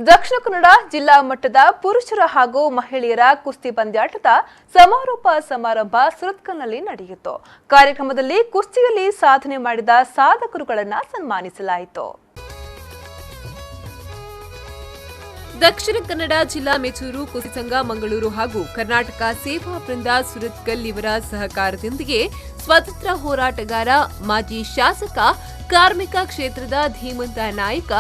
ದಕ್ಷಿಣ ಕನ್ನಡ ಜಿಲ್ಲಾ ಮಟ್ಟದ ಪುರುಷರ ಹಾಗೂ ಮಹಿಳೆಯರ ಕುಸ್ತಿ ಪಂದ್ಯಾಟದ ಸಮಾರೋಪ ಸಮಾರಂಭ ಸುರತ್ಕಲ್ನಲ್ಲಿ ನಡೆಯಿತು. ಕಾರ್ಯಕ್ರಮದಲ್ಲಿ ಕುಸ್ತಿಯಲ್ಲಿ ಸಾಧನೆ ಮಾಡಿದ ಸಾಧಕರುಗಳನ್ನು ಸನ್ಮಾನಿಸಲಾಯಿತು. ದಕ್ಷಿಣ ಕನ್ನಡ ಜಿಲ್ಲಾ ಮೆಚೂರು ಕುಸ್ತಿ ಸಂಘ ಮಂಗಳೂರು ಹಾಗೂ ಕರ್ನಾಟಕ ಸೇವಾ ವೃಂದ ಸುರತ್ಕಲ್ ಇವರ ಸಹಕಾರದೊಂದಿಗೆ ಸ್ವಾತಂತ್ರ್ಯ ಹೋರಾಟಗಾರ, ಮಾಜಿ ಶಾಸಕ, ಕಾರ್ಮಿಕ ಕ್ಷೇತ್ರದ ಧೀಮಂತ ನಾಯಕ,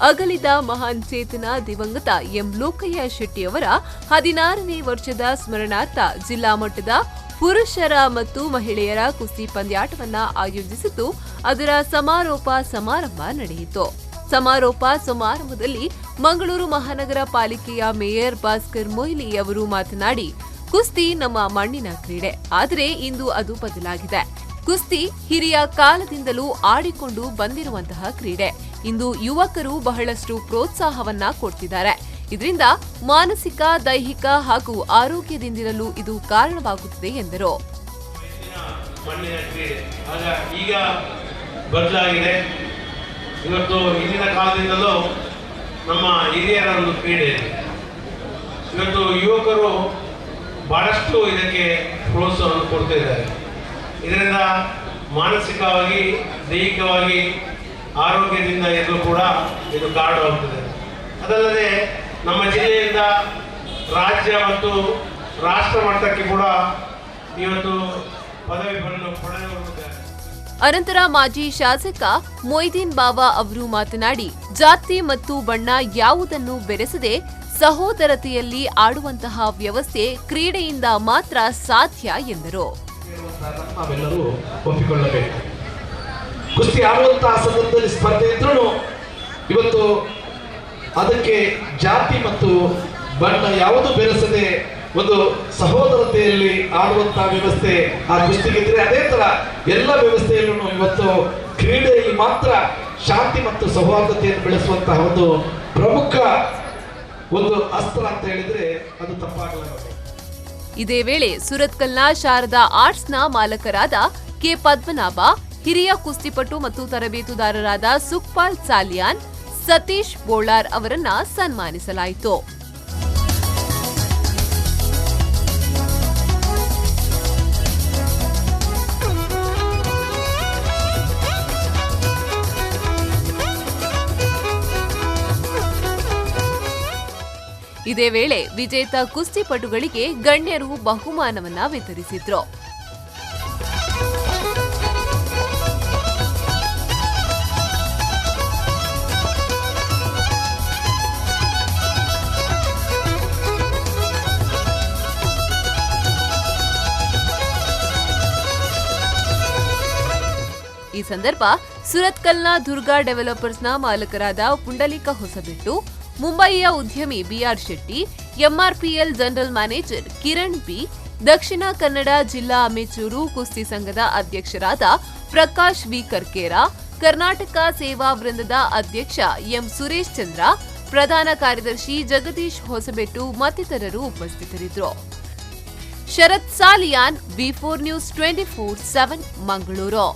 ಅಗಲಿದ ಮಹಾನ್ ಚೇತನ ದಿವಂಗತ ಎಂ ಲೋಕಯ್ಯ ಶೆಟ್ಟಿಯವರ 16ನೇ ವರ್ಷದ ಸ್ಮರಣಾರ್ಥ ಜಿಲ್ಲಾ ಮಟ್ಟದ ಪುರುಷರ ಮತ್ತು ಮಹಿಳೆಯರ ಕುಸ್ತಿ ಪಂದ್ಯಾಟವನ್ನು ಆಯೋಜಿಸಿದ್ದು, ಅದರ ಸಮಾರೋಪ ಸಮಾರಂಭ ನಡೆಯಿತು. ಸಮಾರೋಪ ಸಮಾರಂಭದಲ್ಲಿ ಮಂಗಳೂರು ಮಹಾನಗರ ಪಾಲಿಕೆಯ ಮೇಯರ್ ಭಾಸ್ಕರ್ ಮೊಯ್ಲಿ ಅವರು ಮಾತನಾಡಿ, ಕುಸ್ತಿ ನಮ್ಮ ಮಣ್ಣಿನ ಕ್ರೀಡೆ, ಆದರೆ ಇಂದು ಅದು ಬದಲಾಗಿದೆ. ಕುಸ್ತಿ ಹಿರಿಯ ಕಾಲದಿಂದಲೂ ಆಡಿಕೊಂಡು ಬಂದಿರುವಂತಹ ಕ್ರೀಡೆ. ಇಂದು ಯುವಕರು ಬಹಳಷ್ಟು ಪ್ರೋತ್ಸಾಹವನ್ನ ಕೊಡ್ತಿದ್ದಾರೆ. ಇದರಿಂದ ಮಾನಸಿಕ, ದೈಹಿಕ ಹಾಗೂ ಆರೋಗ್ಯದಿಂದಿರಲು ಇದು ಕಾರಣವಾಗುತ್ತದೆ ಎಂದರು. ಈಗ ಬದಲಾಗಿದೆ. ಇವತ್ತು ಹಿಂದಿನ ಕಾಲದಿಂದಲೂ ನಮ್ಮ ಹಿರಿಯರ ಒಂದು ಕ್ರೀಡೆ. ಇವತ್ತು ಯುವಕರು ಬಹಳಷ್ಟು ಇದಕ್ಕೆ ಪ್ರೋತ್ಸಾಹವನ್ನು ಕೊಡ್ತಾ ಇದ್ದಾರೆ. ಇದರಿಂದ ಮಾನಸಿಕವಾಗಿ, ದೈಹಿಕವಾಗಿ, ಆರೋಗ್ಯದಿಂದ ಇರಲು ಕೂಡ ಇದು ಕಾರಣವಾಗುತ್ತದೆ. ಅದಲ್ಲದೆ ನಮ್ಮ ಜಿಲ್ಲೆಯಿಂದ ರಾಜ್ಯ ಮತ್ತು ರಾಷ್ಟ್ರ ಮಟ್ಟಕ್ಕೆ ಕೂಡ ಇವತ್ತು ಪದವಿ ಪಡೆದಿದ್ದಾರೆ. ಅನಂತರ ಮಾಜಿ ಶಾಸಕ ಮೊಯ್ದೀನ್ ಬಾವಾ ಅವರು ಮಾತನಾಡಿ, ಜಾತಿ ಮತ್ತು ಬಣ್ಣ ಯಾವುದನ್ನು ಬೆರೆಸದೆ ಸಹೋದರತೆಯಲ್ಲಿ ಆಡುವಂತಹ ವ್ಯವಸ್ಥೆ ಕ್ರೀಡೆಯಿಂದ ಮಾತ್ರ ಸಾಧ್ಯ ಎಂದರು. ನಾವೆಲ್ಲರೂ ಒಪ್ಪಿಕೊಳ್ಳಬೇಕು. ಕುಸ್ತಿ ಆಡುವಂತಹ ಸಂದರ್ಭದಲ್ಲಿ ಸ್ಪರ್ಧೆ ಇದ್ರೂ ಇವತ್ತು ಅದಕ್ಕೆ ಜಾತಿ ಮತ್ತು ಬಣ್ಣ ಯಾವುದು ಬೆರೆಸದೆ ಒಂದು ಸಹೋದರತೆಯಲ್ಲಿ ಆಡುವಂತಹ ವ್ಯವಸ್ಥೆ ಆ ಕುಸ್ತಿಗಿದ್ರೆ, ಅದೇ ತರ ಎಲ್ಲ ವ್ಯವಸ್ಥೆಯಲ್ಲೂ ಇವತ್ತು ಕ್ರೀಡೆಯಲ್ಲಿ ಮಾತ್ರ ಶಾಂತಿ ಮತ್ತು ಸೌಹಾರ್ದತೆಯನ್ನು ಬೆಳೆಸುವಂತಹ ಒಂದು ಪ್ರಮುಖ ಒಂದು ಅಸ್ತ್ರ ಅಂತ ಹೇಳಿದ್ರೆ ಅದು ತಪ್ಪಾಗಲಾರದು. ಇದೇ ವೇಳೆ ಸುರತ್ಕಲ್ನ ಶಾರದಾ ಆರ್ಟ್ಸ್ನ ಮಾಲಕರಾದ ಕೆ ಪದ್ಮನಾಭ, ಹಿರಿಯ ಕುಸ್ತಿಪಟು ಮತ್ತು ತರಬೇತುದಾರರಾದ ಸುಖ್ಪಾಲ್ ಸಾಲಿಯಾನ್, ಸತೀಶ್ ಬೋಳಾರ್ ಅವರನ್ನ ಸನ್ಮಾನಿಸಲಾಯಿತು. ಇದೇ ವೇಳೆ ವಿಜೇತ ಕುಸ್ತಿಪಟುಗಳಿಗೆ ಗಣ್ಯರು ಬಹುಮಾನವನ್ನ ವಿತರಿಸಿದ್ರು. ಈ ಸಂದರ್ಭ ಸುರತ್ಕಲ್ನ ದುರ್ಗಾ ಡೆವಲಪರ್ಸ್ನ ಮಾಲಕರಾದ ಪುಂಡಲಿಕ ಹೊಸಬೆಟ್ಟು, ಮುಂಬಯಿಯ ಉದ್ಯಮಿ B R Shetty, MRPL general manager Kiran B, Dakshina Kannada ಜಿಲ್ಲಾ ಅಮೆಚೂರು ಕುಸ್ತಿ ಸಂಘದ ಅಧ್ಯಕ್ಷರಾದ ಪ್ರಕಾಶ್ ವಿ ಕರ್ಕೇರ, ಕರ್ನಾಟಕ ಸೇವಾ ವೃಂದದ ಅಧ್ಯಕ್ಷ ಎಂ ಸುರೇಶ್ ಚಂದ್ರ, ಪ್ರಧಾನ ಕಾರ್ಯದರ್ಶಿ ಜಗದೀಶ್ ಹೊಸಬೆಟ್ಟು ಮತ್ತಿತರರು ಉಪಸ್ಥಿತರಿದ್ದರು. ಶರತ್ ಸಾಲಿಯಾನ್, ವಿ4 ನ್ಯೂಸ್ 24/7 ಮಂಗಳೂರು.